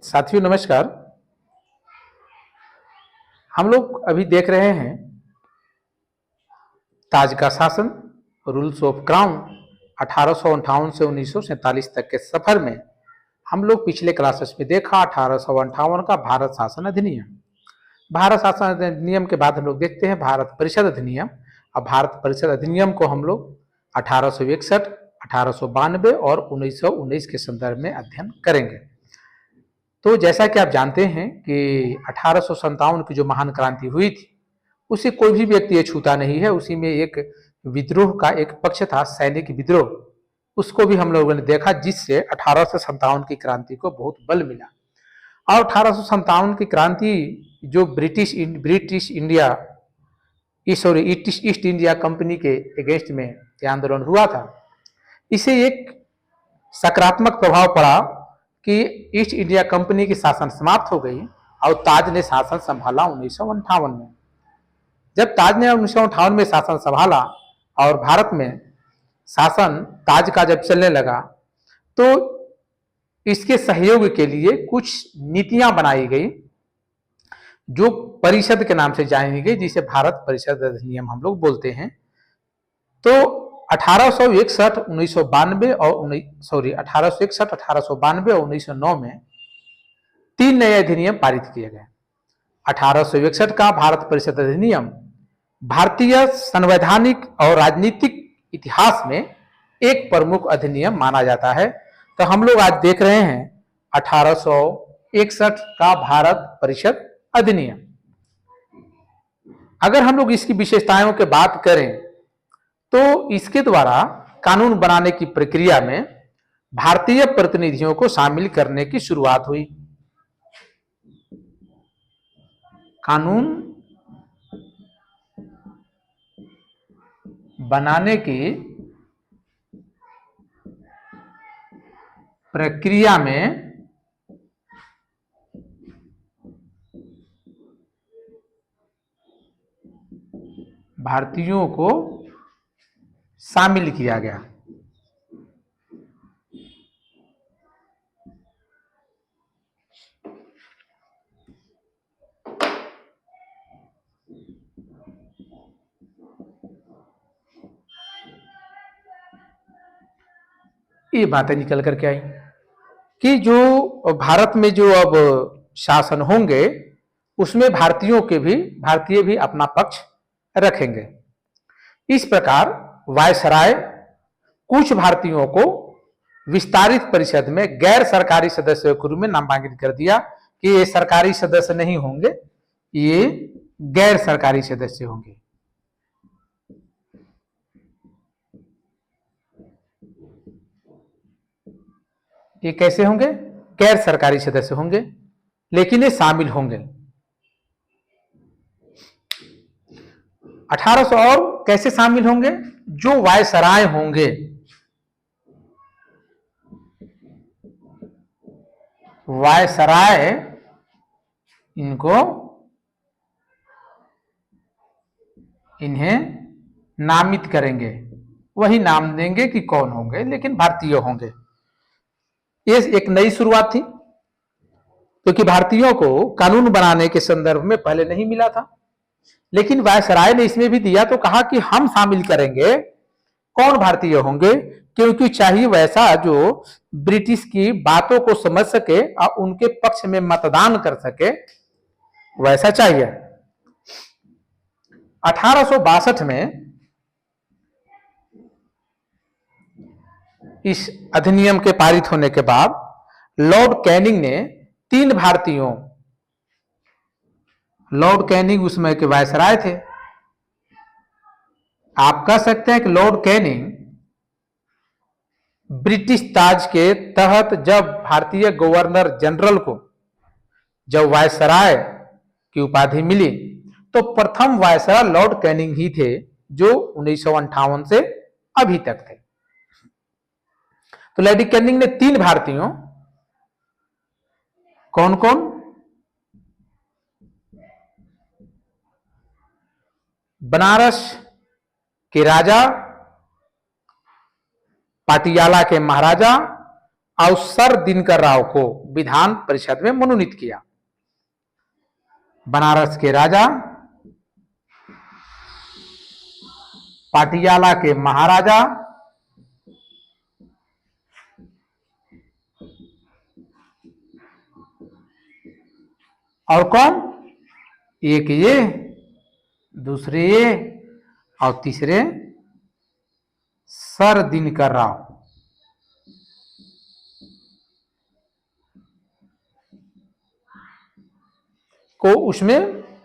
साथियों नमस्कार। हम लोग अभी देख रहे हैं ताज का शासन, रूल्स ऑफ क्राउन 1858 से 1947 तक के सफर में हम लोग पिछले क्लासेस में देखा 1858 का भारत शासन अधिनियम। भारत शासन अधिनियम के बाद हम लोग देखते हैं भारत परिषद अधिनियम। अब भारत परिषद अधिनियम को हम लोग 1861, 1892 और 1919 के संदर्भ में अध्ययन करेंगे। तो जैसा कि आप जानते हैं कि 1857 की जो महान क्रांति हुई थी उसे कोई भी व्यक्ति ये छूता नहीं है। उसी में एक विद्रोह का एक पक्ष था, सैनिक विद्रोह, उसको भी हम लोगों ने देखा, जिससे 1857 की क्रांति को बहुत बल मिला। और 1857 की क्रांति जो British India east India company के अगेंस्ट में यह आंदोलन हुआ था, इसे एक सकारात्मक प्रभाव पड़ा कि ईस्ट इंडिया कंपनी की शासन समाप्त हो गई और ताज ने शासन संभाला 1958 में। जब ताज ने 1958 में शासन संभाला और भारत में शासन ताज का जब चलने लगा तो इसके सहयोग के लिए कुछ नीतियां बनाई गई जो परिषद के नाम से जानी गई, जिसे भारत परिषद अधिनियम हम लोग बोलते हैं। तो 1861, 1992 और 1909 में तीन नए अधिनियम पारित किए गए। 1861 का भारत परिषद अधिनियम भारतीय संवैधानिक और राजनीतिक इतिहास में एक प्रमुख अधिनियम माना जाता है। तो हम लोग आज देख रहे हैं 1861 का भारत परिषद अधिनियम। अगर हम लोग इसकी विशेषताओं की बात करें तो इसके द्वारा कानून बनाने की प्रक्रिया में भारतीय प्रतिनिधियों को शामिल करने की शुरुआत हुई। कानून बनाने की प्रक्रिया में भारतीयों को शामिल किया गया। ये बातें निकल करके आई कि जो भारत में जो अब शासन होंगे उसमें भारतीय भी अपना पक्ष रखेंगे। इस प्रकार वायसराय कुछ भारतीयों को विस्तारित परिषद में गैर सरकारी सदस्यों के रूप में नामांकित कर दिया कि ये सरकारी सदस्य नहीं होंगे, ये गैर सरकारी सदस्य होंगे। ये कैसे होंगे? गैर सरकारी सदस्य होंगे, लेकिन ये शामिल होंगे। 1800 और कैसे शामिल होंगे? जो वायसराय होंगे, वायसराय इन्हें नामित करेंगे, वही नाम देंगे कि कौन होंगे, लेकिन भारतीय होंगे। ये एक नई शुरुआत थी क्योंकि भारतीयों को कानून बनाने के संदर्भ में पहले नहीं मिला था, लेकिन वायसराय ने इसमें भी दिया तो कहा कि हम शामिल करेंगे। कौन भारतीय होंगे? क्योंकि चाहिए वैसा जो ब्रिटिश की बातों को समझ सके और उनके पक्ष में मतदान कर सके, वैसा चाहिए। 1862 में इस अधिनियम के पारित होने के बाद लॉर्ड कैनिंग ने लॉर्ड कैनिंग उस समय के वायसराय थे। आप कह सकते हैं कि लॉर्ड कैनिंग ब्रिटिश ताज के तहत जब भारतीय गवर्नर जनरल को जब वायसराय की उपाधि मिली तो प्रथम वायसराय लॉर्ड कैनिंग ही थे, जो 1958 से अभी तक थे। तो लॉर्ड कैनिंग ने तीन भारतीयों, कौन कौन? बनारस के राजा, पाटियाला के महाराजा अवसर दिनकर राव को विधान परिषद में मनोनीत किया। बनारस के राजा, पाटियाला के महाराजा, और कौन, एक ये, दूसरे ये, और तीसरे सर दिनकर राव को उसमें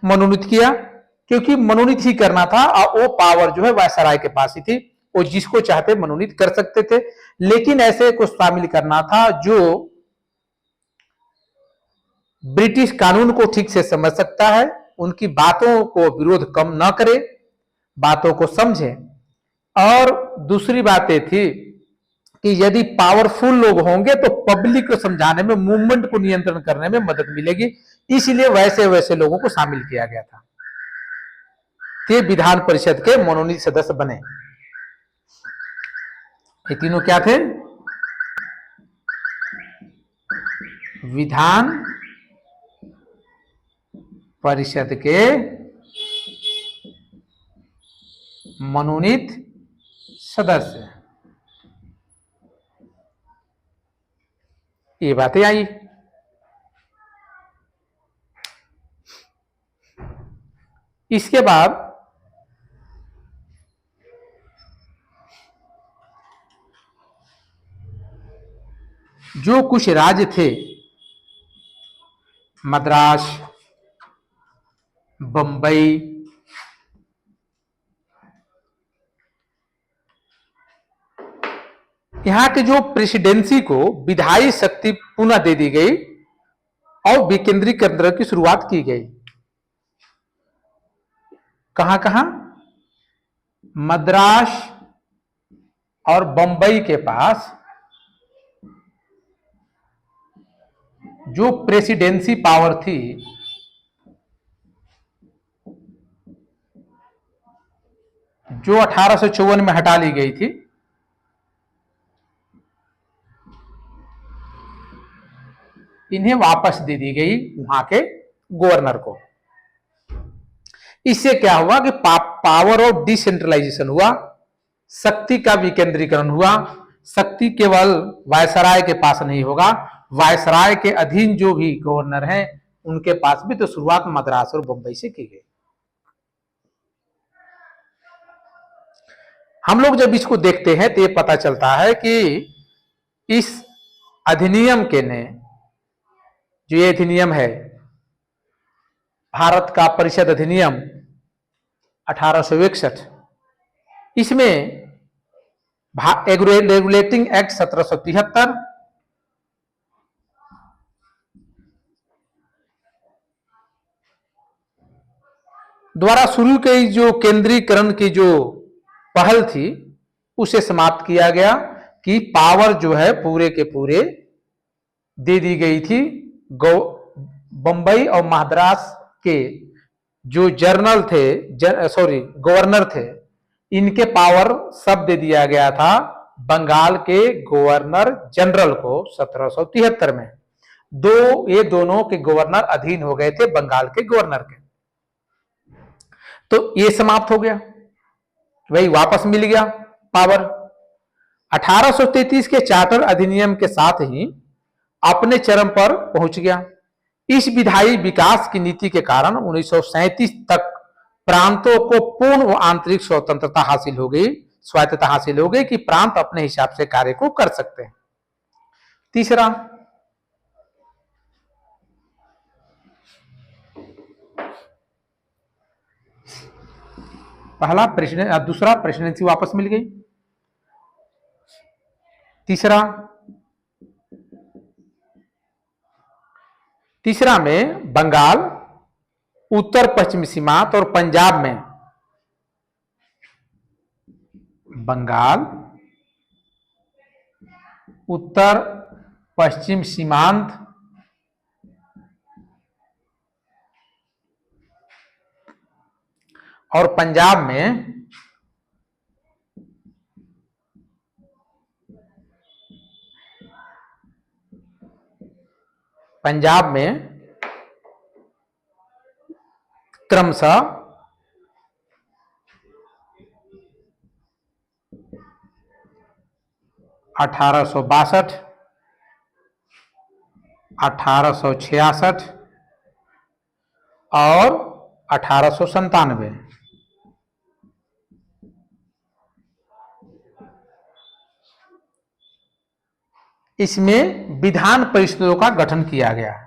मनोनीत किया, क्योंकि मनोनीत ही करना था और वो पावर जो है वायसराय के पास ही थी, वो जिसको चाहते मनोनीत कर सकते थे। लेकिन ऐसे को शामिल करना था जो ब्रिटिश कानून को ठीक से समझ सकता है, उनकी बातों को विरोध कम ना करे, बातों को समझे। और दूसरी बात ये थी कि यदि पावरफुल लोग होंगे तो पब्लिक को समझाने में, मूवमेंट को नियंत्रण करने में मदद मिलेगी, इसलिए वैसे वैसे लोगों को शामिल किया गया था। ये विधान परिषद के मनोनीत सदस्य बने। ये तीनों क्या थे? विधान परिषद के मनोनीत सदस्य। ये बातें आई। इसके बाद जो कुछ राज्य थे, मद्रास, बंबई, यहां के जो प्रेसिडेंसी को विधायी शक्ति पुनः दे दी गई और विकेंद्रीकरण की शुरुआत की गई। कहां कहां? मद्रास और बंबई के पास जो प्रेसिडेंसी पावर थी, जो 1854 में हटा ली गई थी, इन्हें वापस दे दी गई वहां के गवर्नर को। इससे क्या हुआ कि पावर ऑफ डिसेंट्रलाइजेशन हुआ, शक्ति का विकेंद्रीकरण हुआ। शक्ति केवल वायसराय के पास नहीं होगा, वायसराय के अधीन जो भी गवर्नर हैं उनके पास भी। तो शुरुआत मद्रास और बंबई से की गई। हम लोग जब इसको देखते हैं तो ये पता चलता है कि इस अधिनियम के ने, जो ये अधिनियम है भारत का परिषद अधिनियम 1861, इसमें रेगुलेटिंग एक्ट 1773, द्वारा शुरू की जो केंद्रीकरण की जो पहल थी उसे समाप्त किया गया कि पावर जो है पूरे के पूरे दे दी गई थी बंबई और मद्रास के जो जर्नल थे, गवर्नर थे, इनके पावर सब दे दिया गया था बंगाल के गवर्नर जनरल को 1773 में। ये दोनों के गवर्नर अधीन हो गए थे बंगाल के गवर्नर के। तो ये समाप्त हो गया, वही वापस मिल गया पावर। 1833 के चार्टर अधिनियम के साथ ही अपने चरम पर पहुंच गया। इस विधायी विकास की नीति के कारण 1937 तक प्रांतों को पूर्ण व आंतरिक स्वतंत्रता हासिल हो गई, स्वायत्तता हासिल हो गई कि प्रांत अपने हिसाब से कार्य को कर सकते हैं। तीसरा, पहला प्रेसिडेंट, दूसरा प्रेसिडेंसी वापस मिल गई। तीसरा में बंगाल, उत्तर पश्चिमी सीमांत और पंजाब में, बंगाल, उत्तर पश्चिम सीमांत और पंजाब में पंजाब में क्रमशः 1862, 1866 और 1897 इसमें विधान परिषदों का गठन किया गया है।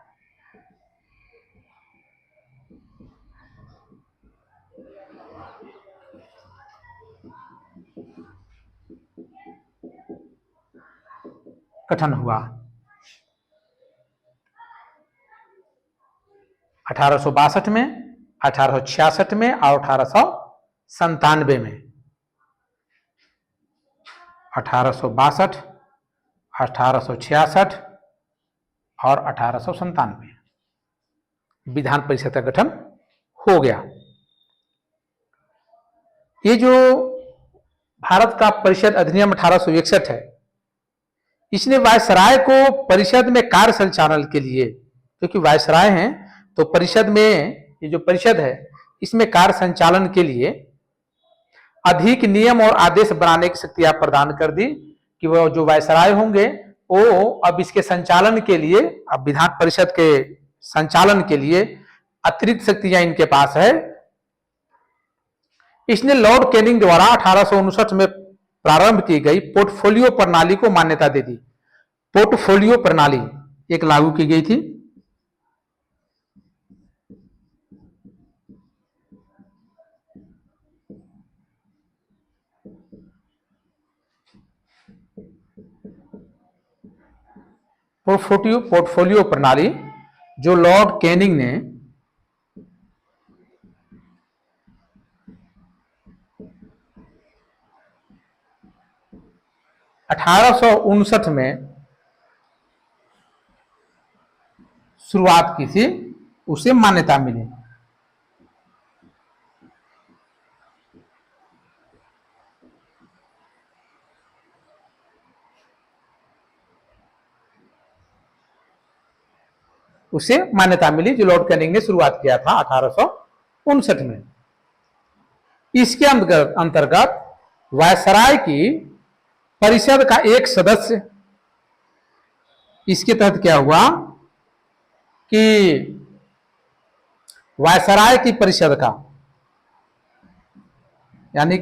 गठन हुआ 1862 में, 1866 में और 1897 में। 1862, 1866 और 1897 विधान परिषद का गठन हो गया। ये जो भारत का परिषद अधिनियम 1861 है, इसने वायसराय को परिषद में कार्य संचालन के लिए, क्योंकि वायसराय हैं तो परिषद में, ये जो परिषद है इसमें कार्य संचालन के लिए अधिक नियम और आदेश बनाने की शक्तियां प्रदान कर दी कि वो जो वायसराय होंगे वो अब इसके संचालन के लिए, अब विधान परिषद के संचालन के लिए अतिरिक्त शक्तियां इनके पास है। इसने लॉर्ड कैनिंग द्वारा 1859 में प्रारंभ की गई पोर्टफोलियो प्रणाली को मान्यता दे दी। पोर्टफोलियो प्रणाली एक लागू की गई थी। पोर्टफोलियो प्रणाली जो लॉर्ड कैनिंग ने 1859 में शुरुआत की थी, उसे मान्यता मिली। उसे मान्यता मिली जो लॉर्ड कैनिंग ने शुरुआत किया था 1859 में। इसके अंतर्गत वायसराय की परिषद का एक सदस्य, इसके तहत क्या हुआ कि वायसराय की परिषद का, यानी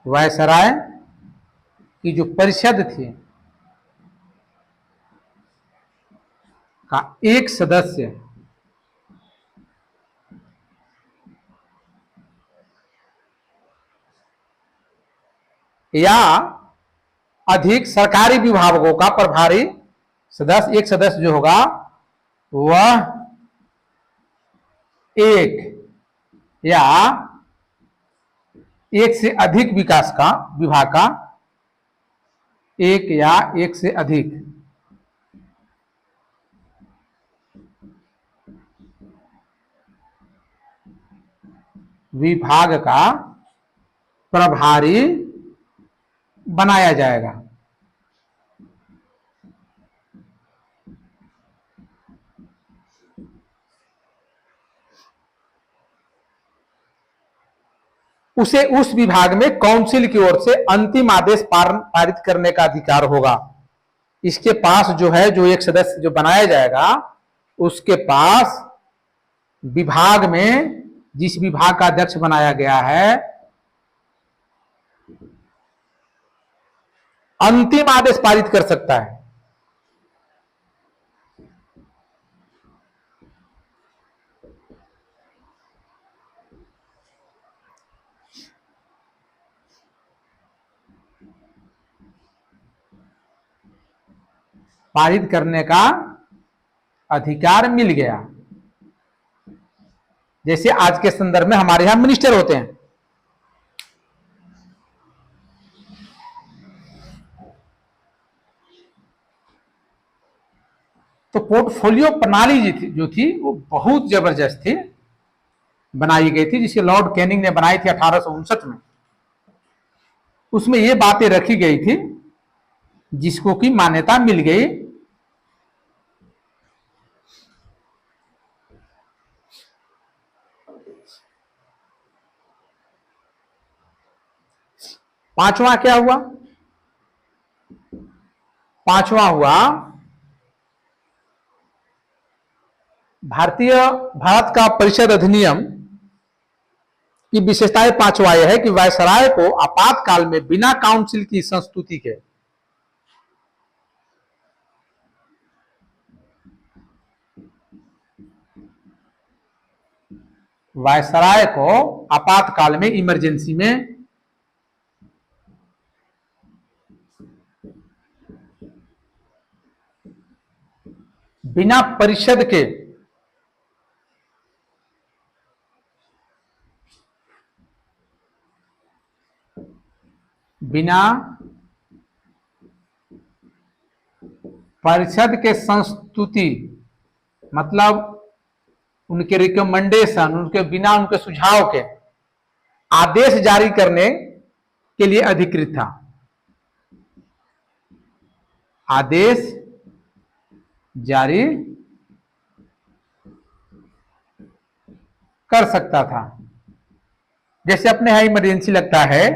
वायसराय की जो परिषद थी का एक सदस्य या अधिक सरकारी विभागों का प्रभारी सदस्य, एक सदस्य जो होगा वह एक या एक से अधिक विकास का विभाग का, एक या एक से अधिक विभाग का प्रभारी बनाया जाएगा। उसे उस विभाग में काउंसिल की ओर से अंतिम आदेश पारित करने का अधिकार होगा। इसके पास जो है, जो एक सदस्य जो बनाया जाएगा, उसके पास विभाग में जिस विभाग का अध्यक्ष बनाया गया है, अंतिम आदेश पारित कर सकता है। पारित करने का अधिकार मिल गया। जैसे आज के संदर्भ में हमारे यहां मिनिस्टर होते हैं, तो पोर्टफोलियो प्रणाली जो थी वो बहुत जबरदस्त थी, बनाई गई थी, जिसे लॉर्ड कैनिंग ने बनाई थी 1859 में। उसमें ये बातें रखी गई थी जिसको की मान्यता मिल गई पांचवा क्या हुआ? पांचवा हुआ भारत का परिषद अधिनियम की विशेषताएं। पांचवा यह है कि वायसराय को आपातकाल में बिना काउंसिल की संस्तुति के वायसराय को आपातकाल में, इमरजेंसी में बिना परिषद के बिना परिषद के संस्तुति मतलब उनके रिकमेंडेशन, उनके बिना उनके सुझाव के आदेश जारी करने के लिए अधिकृत था। आदेश जारी कर सकता था। जैसे अपने यहां इमरजेंसी लगता है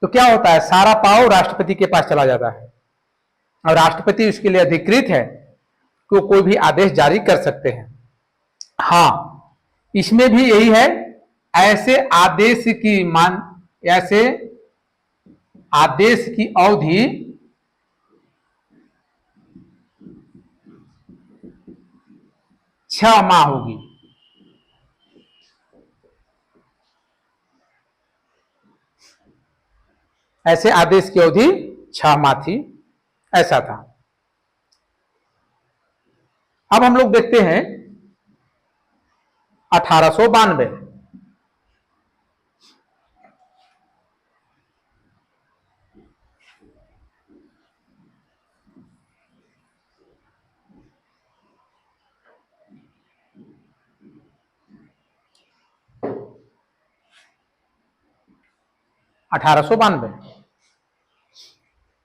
तो क्या होता है, सारा पावर राष्ट्रपति के पास चला जाता है और राष्ट्रपति उसके लिए अधिकृत है कि वो कोई भी आदेश जारी कर सकते हैं। हां, इसमें भी यही है, ऐसे आदेश की अवधि 6 माह होगी। ऐसे आदेश की अवधि 6 माह थी, ऐसा था। अब हम लोग देखते हैं 1892।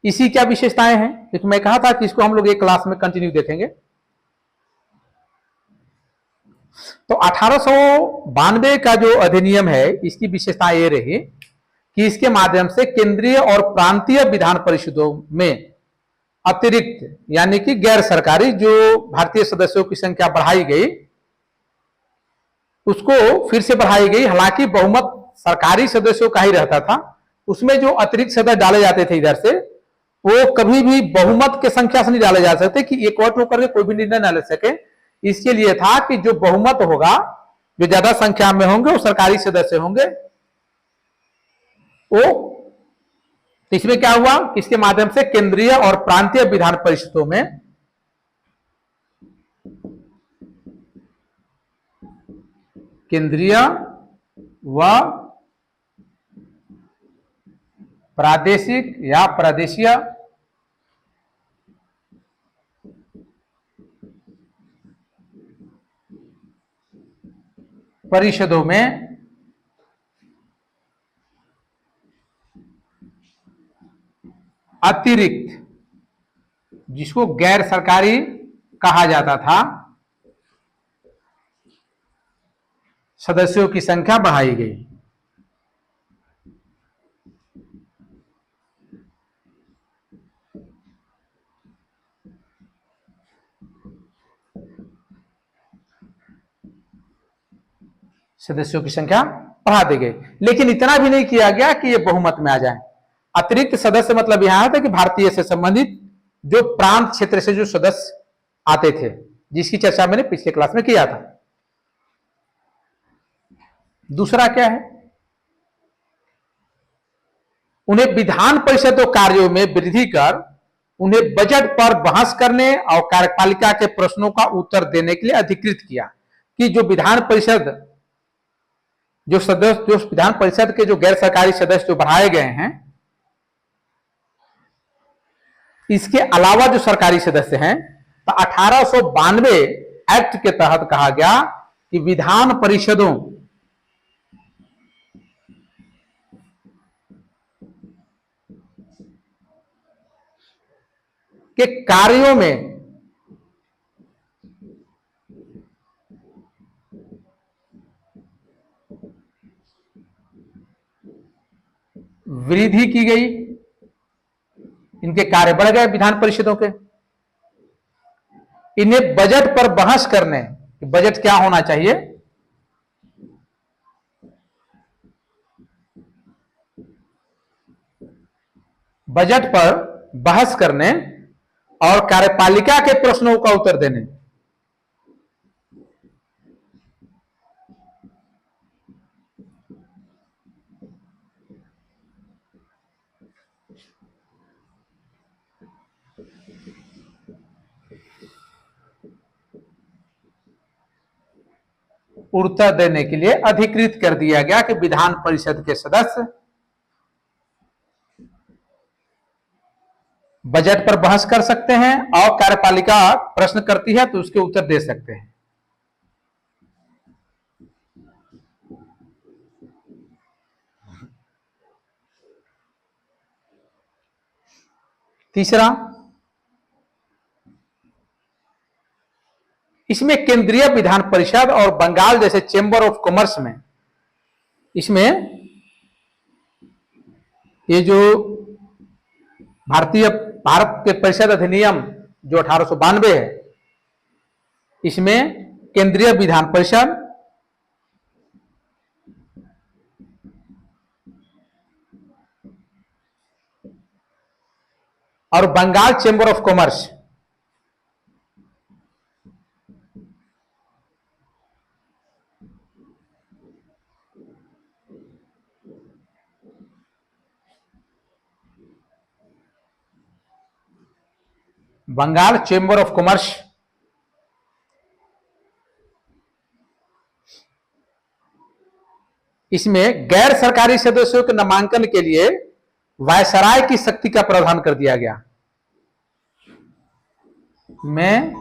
इसी क्या विशेषताएं हैं, क्योंकि मैं कहा था कि इसको हम लोग एक क्लास में कंटिन्यू देखेंगे। तो 1892 का जो अधिनियम है, इसकी विशेषता ये रही कि इसके माध्यम से केंद्रीय और प्रांतीय विधान परिषदों में अतिरिक्त यानी कि गैर सरकारी जो भारतीय सदस्यों की संख्या बढ़ाई गई, उसको फिर से बढ़ाई गई। हालांकि बहुमत सरकारी सदस्यों का ही रहता था, उसमें जो अतिरिक्त सदस्य डाले जाते थे इधर से, वो कभी भी बहुमत के संख्या से नहीं डाले जा सकते कि एकवट होकर के कोई भी निर्णय न ले सके। इसके लिए था कि जो बहुमत होगा, जो ज्यादा संख्या में होंगे वो सरकारी सदस्य होंगे। वो तो इसमें क्या हुआ कि इसके माध्यम से केंद्रीय और प्रांतीय विधान परिषदों में केंद्रीय व प्रादेशिक या प्रादेशीय परिषदों में अतिरिक्त, जिसको गैर सरकारी कहा जाता था, सदस्यों की संख्या बढ़ाई गई। सदस्यों की संख्या बढ़ा दी गई, लेकिन इतना भी नहीं किया गया कि ये बहुमत में आ जाए। अतिरिक्त सदस्य मतलब यहां आता कि भारतीय से संबंधित जो प्रांत क्षेत्र से जो सदस्य आते थे, जिसकी चर्चा मैंने पिछले क्लास में किया था। दूसरा क्या है, उन्हें विधान परिषद कार्यों में वृद्धि कर उन्हें बजट पर बहस करने और कार्यपालिका के प्रश्नों का उत्तर देने के लिए अधिकृत किया। कि जो विधान परिषद जो विधान परिषद के जो गैर सरकारी सदस्य जो बढ़ाए गए हैं, इसके अलावा जो सरकारी सदस्य हैं, तो 1892 एक्ट के तहत कहा गया कि विधान परिषदों के कार्यों में वृद्धि की गई, इनके कार्य बढ़ गए विधान परिषदों के। इन्हें बजट पर बहस करने, बजट क्या होना चाहिए, बजट पर बहस करने और कार्यपालिका के प्रश्नों का उत्तर देने, उत्तर देने के लिए अधिकृत कर दिया गया कि विधान परिषद के सदस्य बजट पर बहस कर सकते हैं और कार्यपालिका प्रश्न करती है तो उसके उत्तर दे सकते हैं। तीसरा, इसमें केंद्रीय विधान परिषद और बंगाल जैसे चेंबर ऑफ कॉमर्स में, इसमें ये जो भारत के परिषद अधिनियम जो 1892 है, इसमें केंद्रीय विधान परिषद और Bengal chamber of commerce, Bengal chamber of commerce इसमें गैर सरकारी सदस्यों के नामांकन के लिए वायसराय की शक्ति का प्रावधान कर दिया गया। में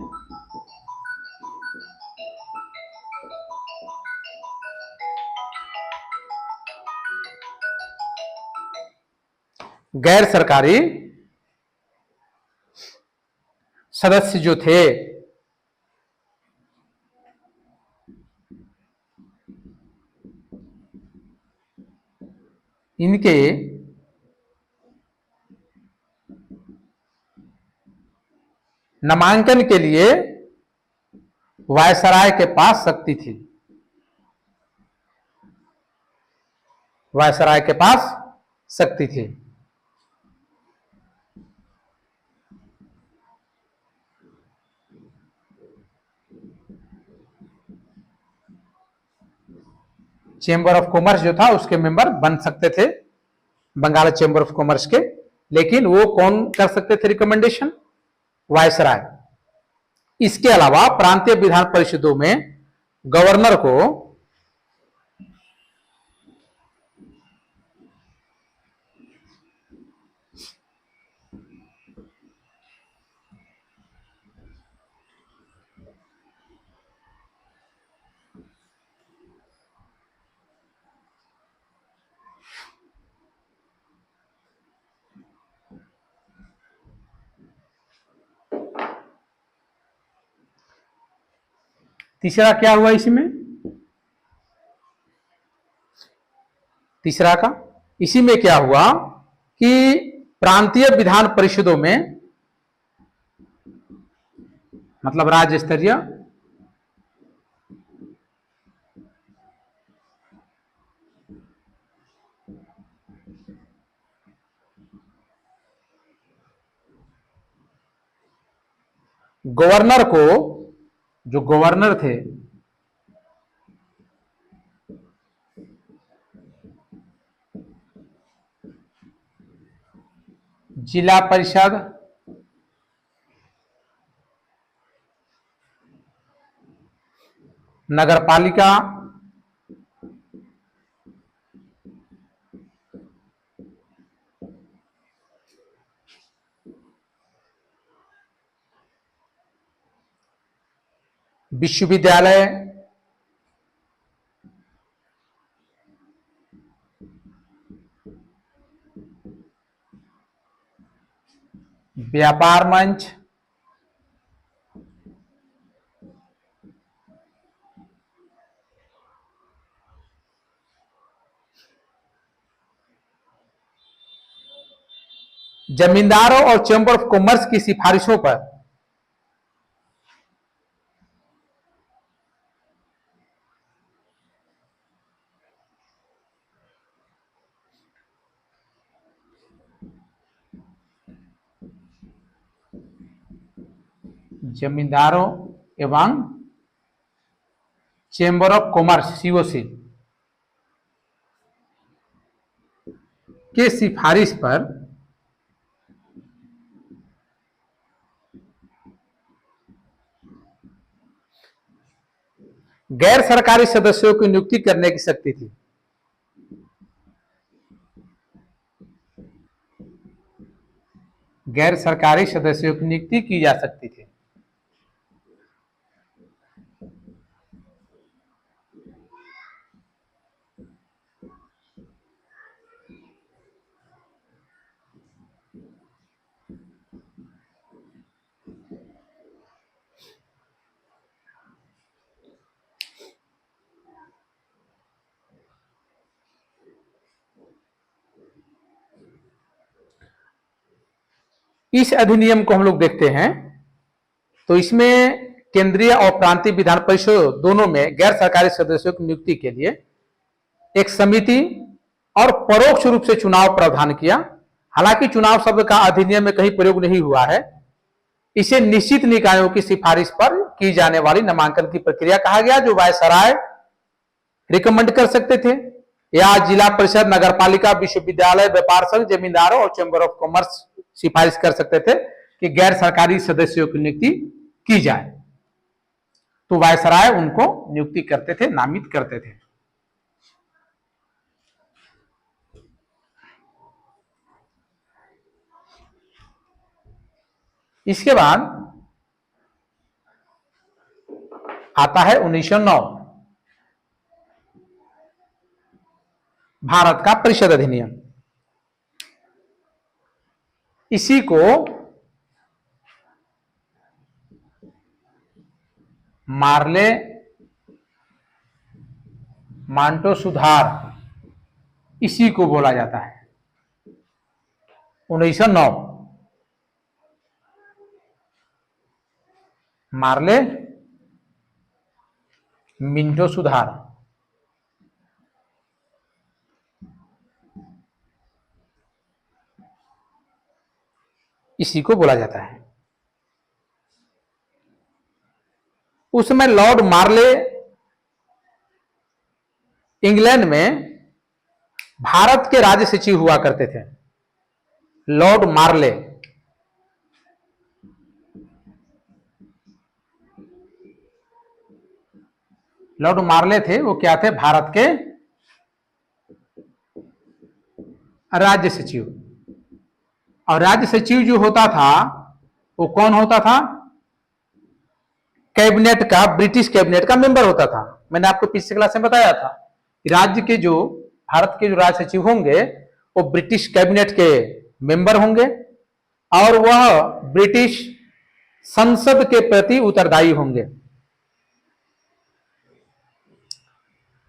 गैर सरकारी सदस्य जो थे, इनके नामांकन के लिए वायसराय के पास शक्ति थी, वायसराय के पास शक्ति थी। चेंबर ऑफ कॉमर्स जो था उसके मेंबर बन सकते थे बंगाल चेंबर ऑफ कॉमर्स के, लेकिन वो कौन कर सकते थे रिकमेंडेशन, वायसराय। इसके अलावा प्रांतीय विधान परिषदों में गवर्नर को तीसरा क्या हुआ इसमें, तीसरा का इसी में क्या हुआ कि प्रांतीय विधान परिषदों में, मतलब राज्य स्तरीय गवर्नर को, जो गवर्नर थे, जिला परिषद, नगरपालिका, विश्वविद्यालय, व्यापार मंच, जमींदारों और चैम्बर ऑफ कॉमर्स की सिफारिशों पर जमींदारों एवं चैम्बर ऑफ कॉमर्स सीओसी के सिफारिश पर गैर सरकारी सदस्यों की नियुक्ति करने की शक्ति थी। गैर सरकारी सदस्यों की नियुक्ति की जा सकती थी। इस अधिनियम को हम लोग देखते हैं तो इसमें केंद्रीय और प्रांतीय विधान परिषद दोनों में गैर सरकारी सदस्यों की नियुक्ति के लिए एक समिति और परोक्ष रूप से चुनाव प्रावधान किया। हालांकि चुनाव शब्द का अधिनियम में कहीं प्रयोग नहीं हुआ है। इसे निश्चित निकायों की सिफारिश पर की जाने वाली नामांकन की प्रक्रिया कहा गया, जो वायसराय रिकमेंड कर सकते थे या जिला परिषद, नगरपालिका, विश्वविद्यालय, व्यापार संघ, जमींदारों और चैम्बर ऑफ कॉमर्स सिफारिश कर सकते थे कि गैर सरकारी सदस्यों की नियुक्ति की जाए। तो वायसराय उनको नियुक्ति करते थे, नामित करते थे। इसके बाद आता है 1909 भारत का परिषद अधिनियम। इसी को मार्ले मांटो सुधार इसी को बोला जाता है। 1909 मार्ले मिंटो सुधार। इसी को बोला जाता है। उस समय लॉर्ड मार्ले इंग्लैंड में भारत के राज्य सचिव हुआ करते थे। लॉर्ड मार्ले लॉर्ड मार्ले थे, वो क्या थे? भारत के राज्य सचिव। और राज्य सचिव जो होता था वो कौन होता था? कैबिनेट का, ब्रिटिश कैबिनेट का मेंबर होता था। मैंने आपको पिछले क्लास में बताया था कि राज्य के जो, भारत के जो राज्य सचिव होंगे वो ब्रिटिश कैबिनेट के मेंबर होंगे और वह ब्रिटिश संसद के प्रति उत्तरदायी होंगे।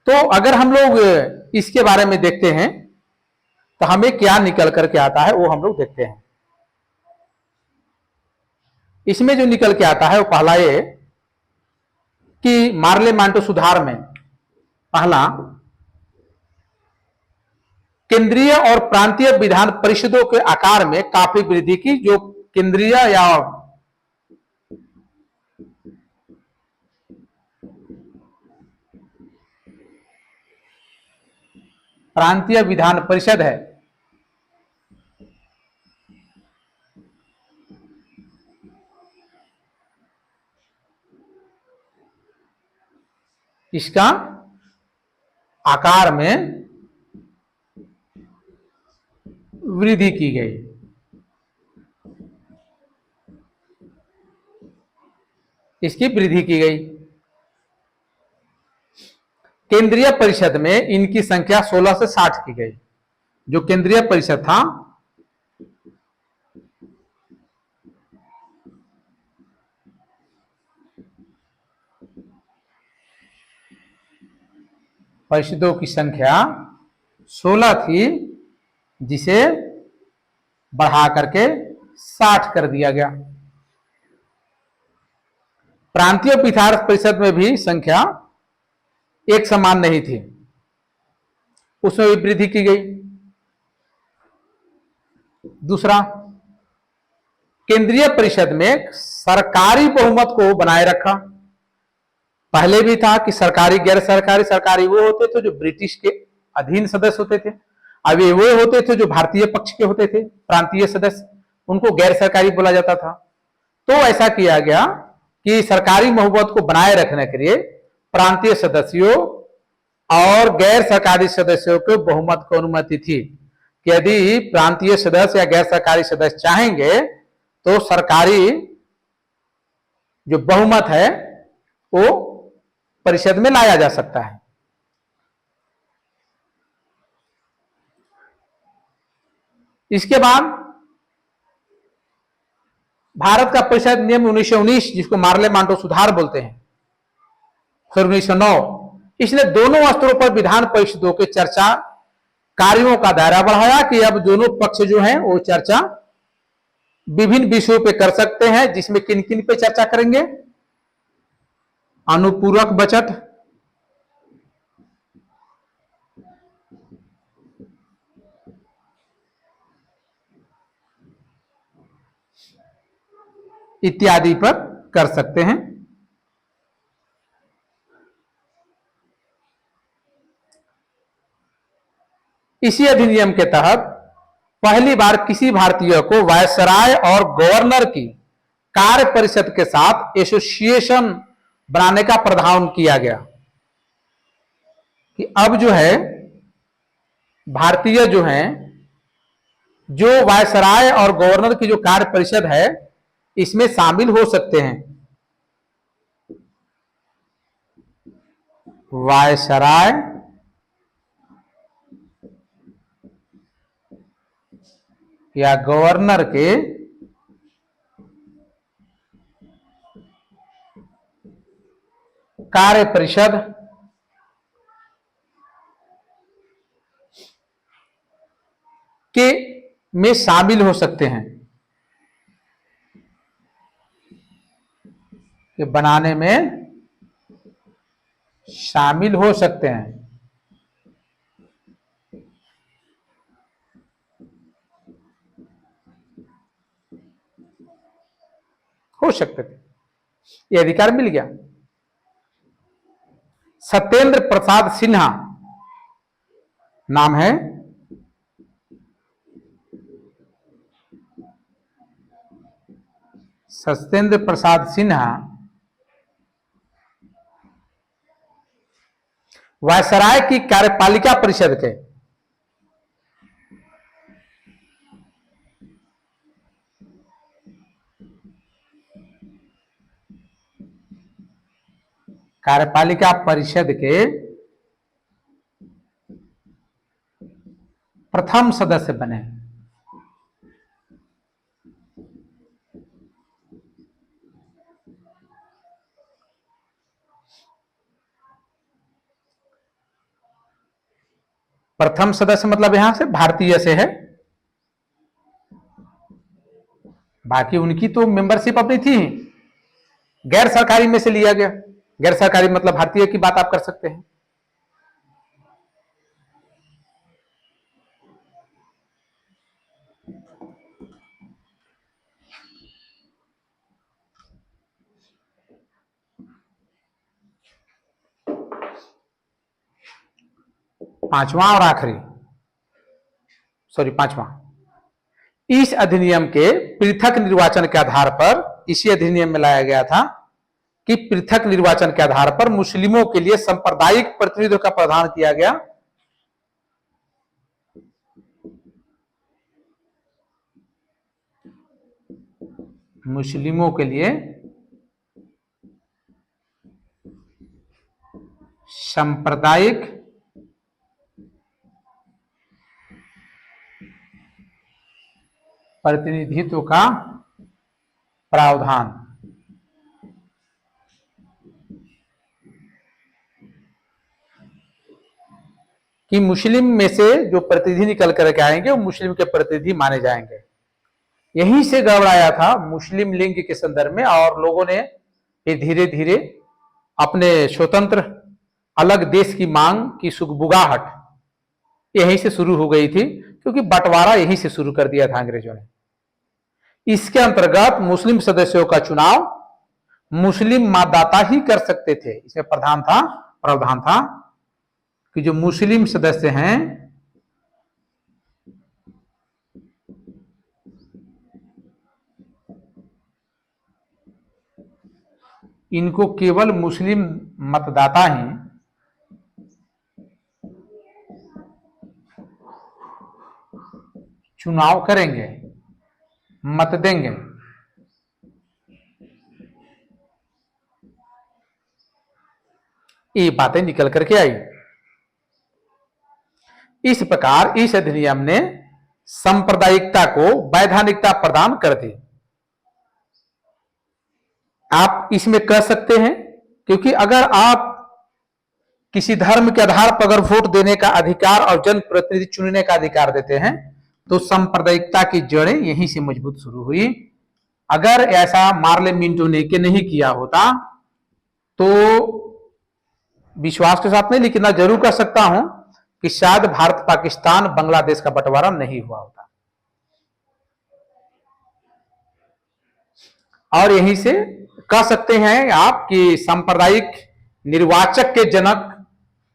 तो अगर हम लोग इसके बारे में देखते हैं तो हमें क्या निकल करके आता है वो हम लोग देखते हैं। इसमें जो निकल के आता है वो पहला ये कि मार्ले मांटो सुधार में पहला, केंद्रीय और प्रांतीय विधान परिषदों के आकार में काफी वृद्धि की। जो केंद्रीय या प्रांतीय विधान परिषद है, इसका आकार में वृद्धि की गई। इसकी वृद्धि की गई। केंद्रीय परिषद में इनकी संख्या 16 से 60 की गई। जो केंद्रीय परिषद था परिषदों की संख्या 16 थी, जिसे बढ़ा करके 60 कर दिया गया। प्रांतीय विधान परिषद में भी संख्या एक समान नहीं थी, उसमें भी वृद्धि की गई। दूसरा, केंद्रीय परिषद में सरकारी बहुमत को बनाए रखा। पहले भी था कि सरकारी गैर सरकारी, सरकारी वो होते थे जो ब्रिटिश के अधीन सदस्य होते थे, अब ये वो होते थे जो भारतीय पक्ष के होते थे, प्रांतीय सदस्य, उनको गैर सरकारी बोला जाता था। तो ऐसा किया गया कि सरकारी बहुमत को बनाए रखने के लिए प्रांतीय सदस्यों और गैर सरकारी सदस्यों को बहुमत की अनुमति थी कि यदि प्रांतीय सदस्य या गैर सरकारी सदस्य चाहेंगे तो सरकारी जो बहुमत है वो परिषद में लाया जा सकता है। इसके बाद भारत का परिषद नियम 1919, जिसको मार्ले मांटो सुधार बोलते हैं, फिर 1909, इसने दोनों स्तरों पर विधान परिषदों के चर्चा कार्यों का दायरा बढ़ाया कि अब दोनों पक्ष जो हैं वो चर्चा विभिन्न विषयों पे कर सकते हैं, जिसमें किन किन पे चर्चा करेंगे? अनुपूरक बजट, इत्यादि पर कर सकते हैं। इसी अधिनियम के तहत पहली बार किसी भारतीय को वायसराय और गवर्नर की कार्य परिषद के साथ एसोसिएशन बनाने का प्रावधान किया गया कि अब जो है भारतीय जो हैं, जो वायसराय और गवर्नर की जो कार्य परिषद है इसमें शामिल हो सकते हैं। वायसराय या गवर्नर के कार्य परिषद के में शामिल हो सकते हैं, कि बनाने में शामिल हो सकते हैं। हो सकते थे, ये अधिकार मिल गया। सत्येंद्र प्रसाद सिन्हा नाम है, सत्येंद्र प्रसाद सिन्हा वायसराय की कार्यपालिका परिषद के प्रथम सदस्य बने। प्रथम सदस्य मतलब यहां से भारतीय से है, बाकी उनकी तो मेंबरशिप अपनी थी, गैर सरकारी में से लिया गया। गैर सरकारी मतलब भारतीय की बात आप कर सकते हैं। पांचवा और आखिरी, पांचवा, इस अधिनियम के पृथक निर्वाचन के आधार पर, इसी अधिनियम में लाया गया था कि पृथक निर्वाचन के आधार पर मुस्लिमों के लिए सांप्रदायिक प्रतिनिधित्व का प्रावधान किया गया। मुस्लिमों के लिए सांप्रदायिक प्रतिनिधित्व का प्रावधान। कि मुस्लिम में से जो प्रतिनिधि निकल करके आएंगे वो मुस्लिम के प्रतिनिधि माने जाएंगे। यहीं से गड़बड़ाया था मुस्लिम लीग के संदर्भ में, और लोगों ने धीरे धीरे अपने स्वतंत्र अलग देश की मांग की सुगबुगाहट यहीं से शुरू हो गई थी, क्योंकि बंटवारा यहीं से शुरू कर दिया था अंग्रेजों ने। इसके अंतर्गत मुस्लिम सदस्यों का चुनाव मुस्लिम मतदाता ही कर सकते थे। इसमें प्रावधान था कि जो मुस्लिम सदस्य हैं इनको केवल मुस्लिम मतदाता ही चुनाव करेंगे, मत देंगे। ये बातें निकल करके आई। इस प्रकार इस अधिनियम ने सांप्रदायिकता को वैधानिकता प्रदान कर दी। आप इसमें कह सकते हैं, क्योंकि अगर आप किसी धर्म के आधार पर अगर वोट देने का अधिकार और जनप्रतिनिधि चुनने का अधिकार देते हैं, तो सांप्रदायिकता की जड़ें यहीं से मजबूत शुरू हुई। अगर ऐसा मार्ले मिंटो ने के नहीं किया होता, तो विश्वास के साथ नहीं, लेकिन मैं जरूर कह सकता हूं कि शायद भारत पाकिस्तान बांग्लादेश का बंटवारा नहीं हुआ होता। और यहीं से कह सकते हैं आप कि सांप्रदायिक निर्वाचक के जनक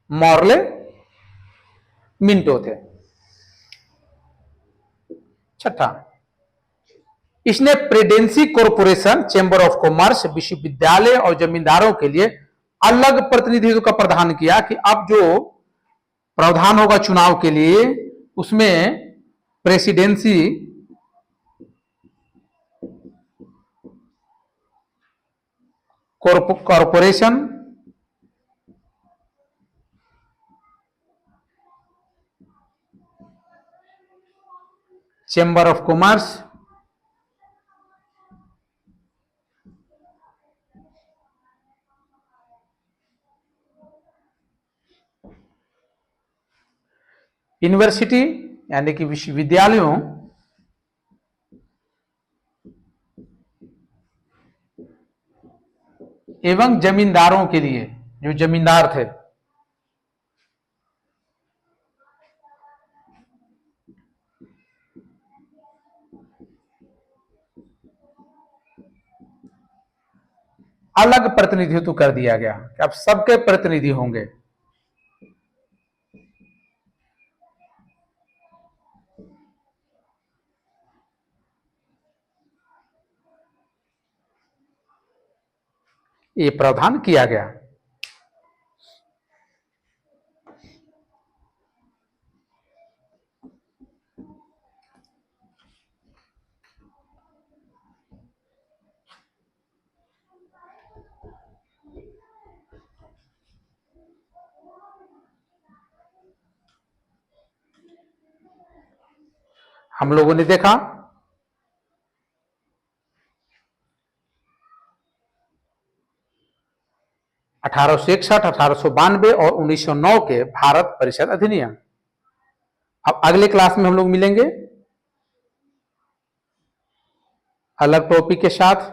मार्ले मिंटो थे। छठा, इसने presidency corporation, chamber of commerce, विश्वविद्यालय और जमींदारों के लिए अलग प्रतिनिधित्व का प्रावधान किया कि अब जो प्रावधान होगा चुनाव के लिए, उसमें presidency corporation, chamber of commerce, university यानी कि विश्वविद्यालयों, एवं जमींदारों के लिए, जो जमींदार थे, अलग प्रतिनिधित्व कर दिया गया कि अब सबके प्रतिनिधि होंगे। ये प्रावधान किया गया। हम लोगों ने देखा 1861, 1892 और 1909 के भारत परिषद अधिनियम। अब अगले क्लास में हम लोग मिलेंगे अलग टॉपिक के साथ।